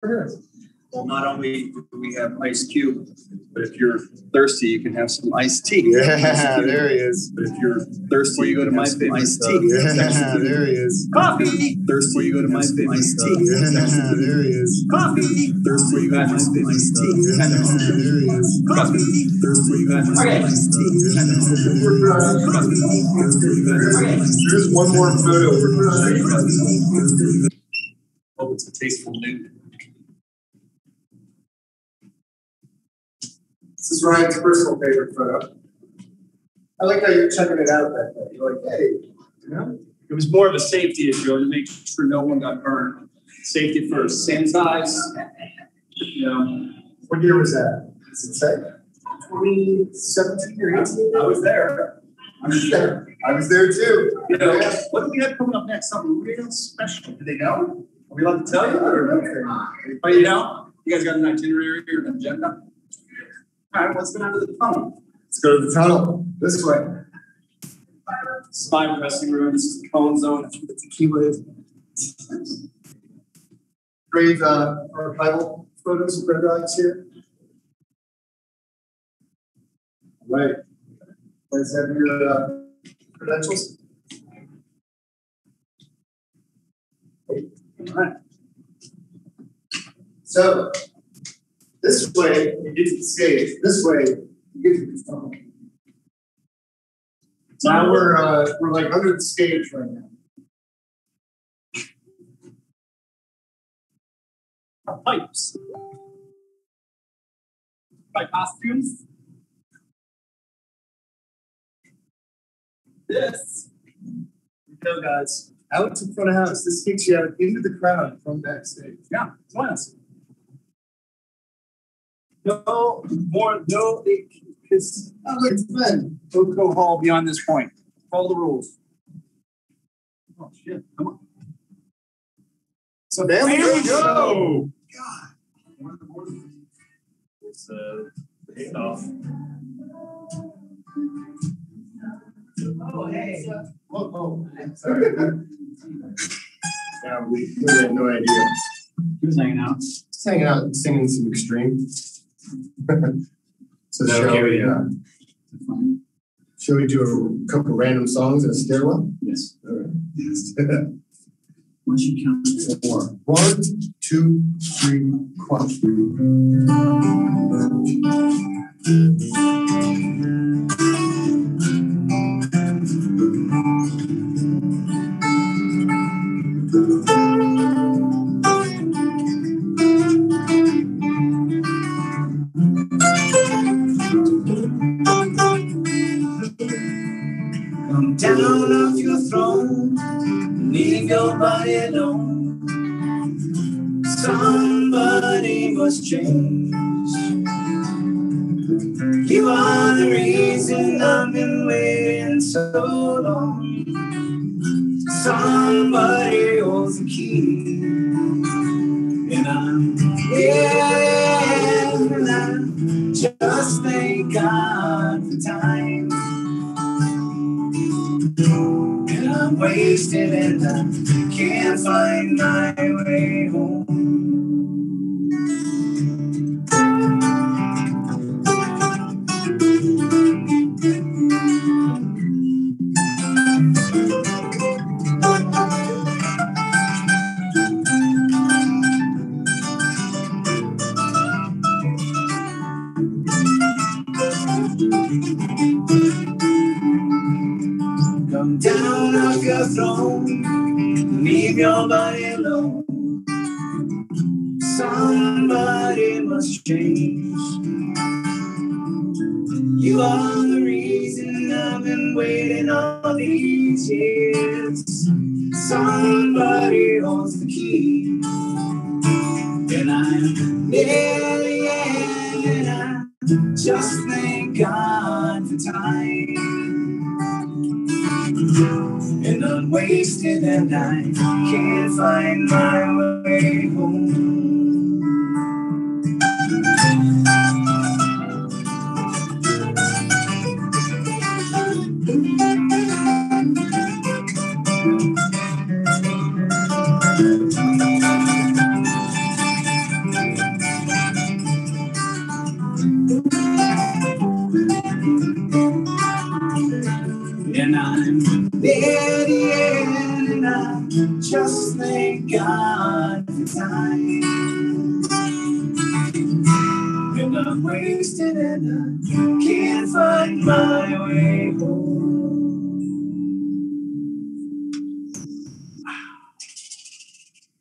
Well, not only do we have Ice Cube, but if you're thirsty, you can have some iced tea. Yeah, there he is. But if you're thirsty, you go to my favorite iced tea. Yeah, there he is. Coffee. Thirsty, you go to my favorite iced tea. Yeah, there he is. Coffee. Thirsty, you got my favorite iced tea. Yeah, there he is. Coffee. Thirsty, you got my favorite iced tea. There's one more photo. Hope it's a tasteful nude. This is Ryan's personal favorite photo. I like how you're checking it out that day. You're like, hey, you know? It was more of a safety issue to make sure no one got burned. Safety first. Sanitize. You know. What year was that? Does it say? 2017 or 18? I was there. I was there too. You know, what do we have coming up next? Something real special. Do they know? Are we allowed to tell you? Oh, you know? You guys got an itinerary or an agenda? All right, let's go down to the tunnel. Let's go to the tunnel. This way. Spy dressing room. This is the cone zone. That's where the tequila is. Great archival photos of Red Rocks here. All right. Let's have your credentials. All right. So, this way you get to the stage. This way you get to the tunnel. Now we're like under the stage right now. Pipes. By costumes. This. Go, guys. Out to front of house. This takes you out into the crowd from backstage. Yeah, join us. No more, no, because It's fun. alcohol beyond this point. Follow the rules. Oh, shit. Come on. So there we go. God. It's off. Oh, hey. Oh, sorry. Yeah, we had no idea. He was hanging out. Just hanging out and singing some extreme. So shall we do a couple random songs in a stairwell? Yes. All right. Yes. Once you count 4. 1, 2, 3, 4. Come down off your throne, leave your body alone. Somebody must change. You are the reason I've been waiting so long. Somebody holds the key, and I'm here, and I just thank God for time. And I'm wasted and I can't find my way home. Come down off your throne, leave your body alone. Somebody must change. You are the reason I've been waiting all these years. Somebody holds the key, and I'm nearly in, and I just thank God for time. And I'm wasted and I can't find my way home. I'm near the end, and I just thank God for time. And I'm wasted and I can't find my way home.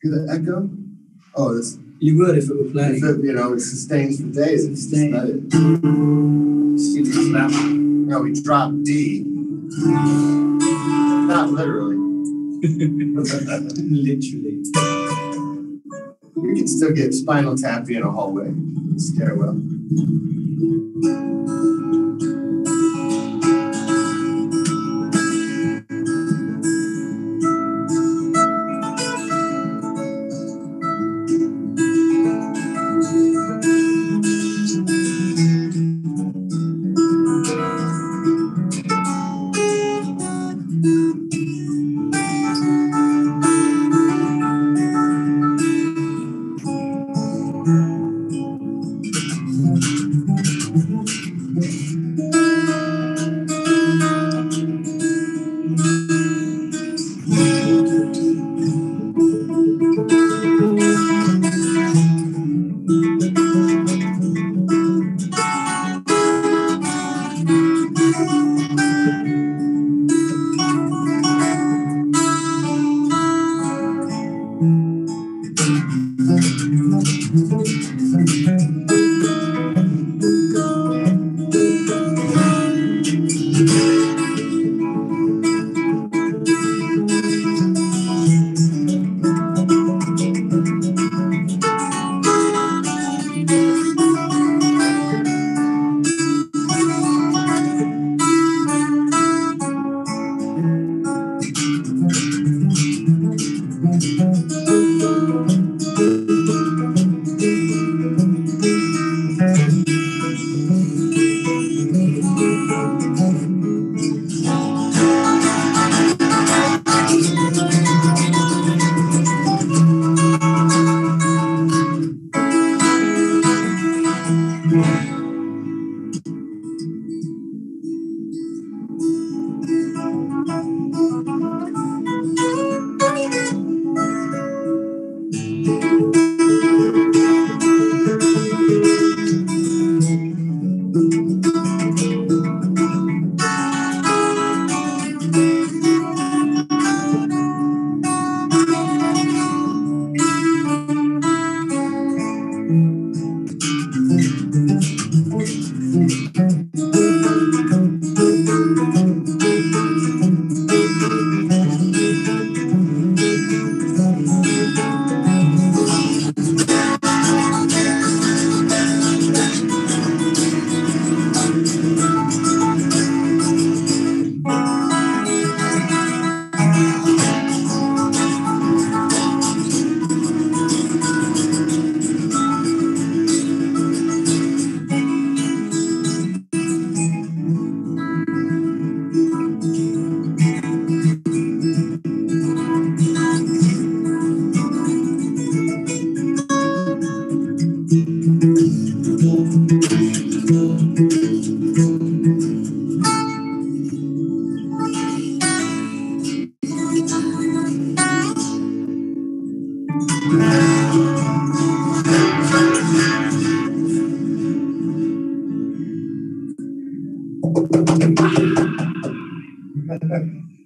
Hear the echo? Oh, it's. You would if it were playing. It sustains for days. It sustains. No, we dropped D. Not literally. Literally. You can still get Spinal Tap in a hallway. Stairwell.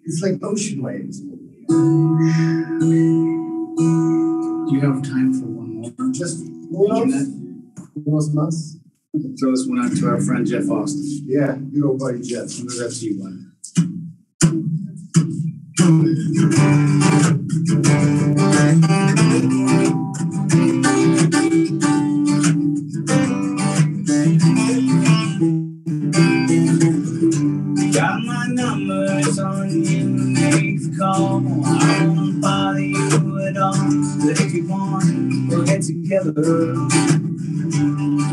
It's like ocean waves. Do you have time for one more? Just one else? Throw this one out to our friend Jeff Austin. Yeah, good old buddy Jeff. From the Rescue One. Got my numbers on you, make the call. I won't bother you at all. But if you want, we'll get together.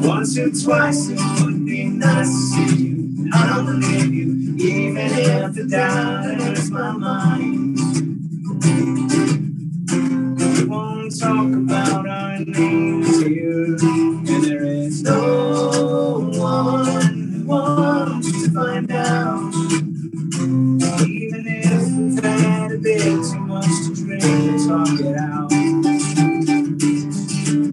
Once or twice it would be nice to see you. I don't believe you, even if the doubt enters my mind. We won't talk about our names here, and there is no one who wants to find out. Even I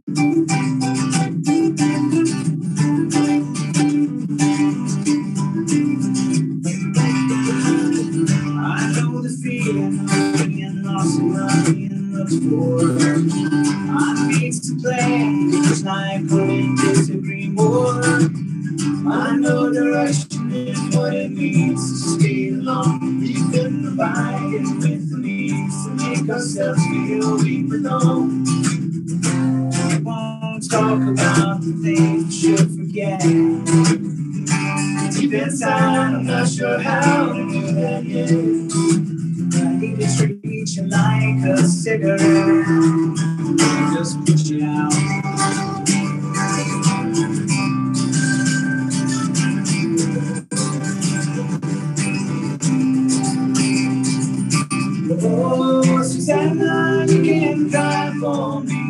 know the feeling of being lost and not being looked for. I need to play, it's like couldn't disagree more. I know direction is what it means to stay alone. We couldn't abide it with the needs to make ourselves feel we belong. We won't talk about the things we should forget. Deep inside, I'm not sure how to do that yet. I need to treat you like a cigarette. Just push it out. Oh, Susanna, you can cry for me.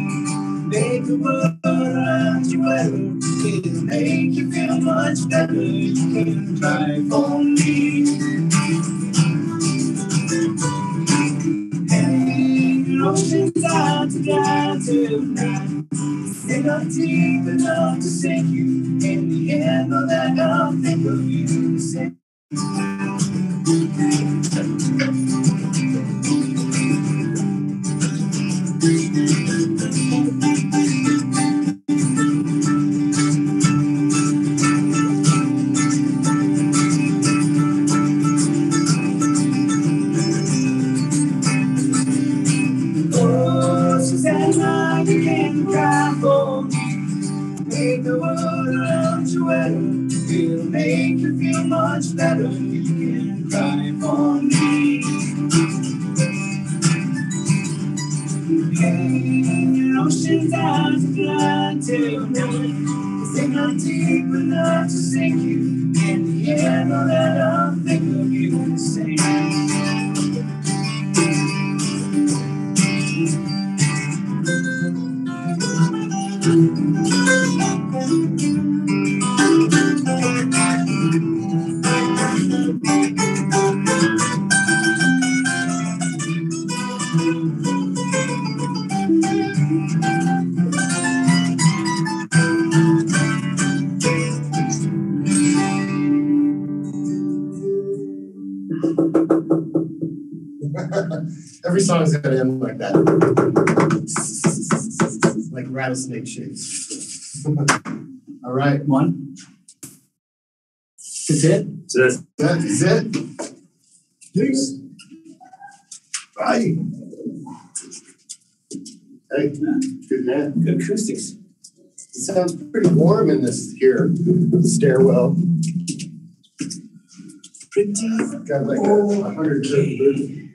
Make the world around you better. It'll make you feel much better. You can cry for me. Hey, ocean's out to die tonight. They're not deep enough to sink you. In the end, all that I'll think of you. Say, oh, Susanna, you can cry for me. Make the world around you better. It'll make you feel much better. You can cry for me. Hey, your ocean's out to fly tonight. They're not deep enough to sink you. In the end, all that I'll think of you say. Every song's gonna end like that. Like rattlesnake shakes. All right. One. That's it? That is it. Peace. Bye. Hey, good man. Good acoustics. It sounds pretty warm in this here stairwell. Pretty Got like 100 okay.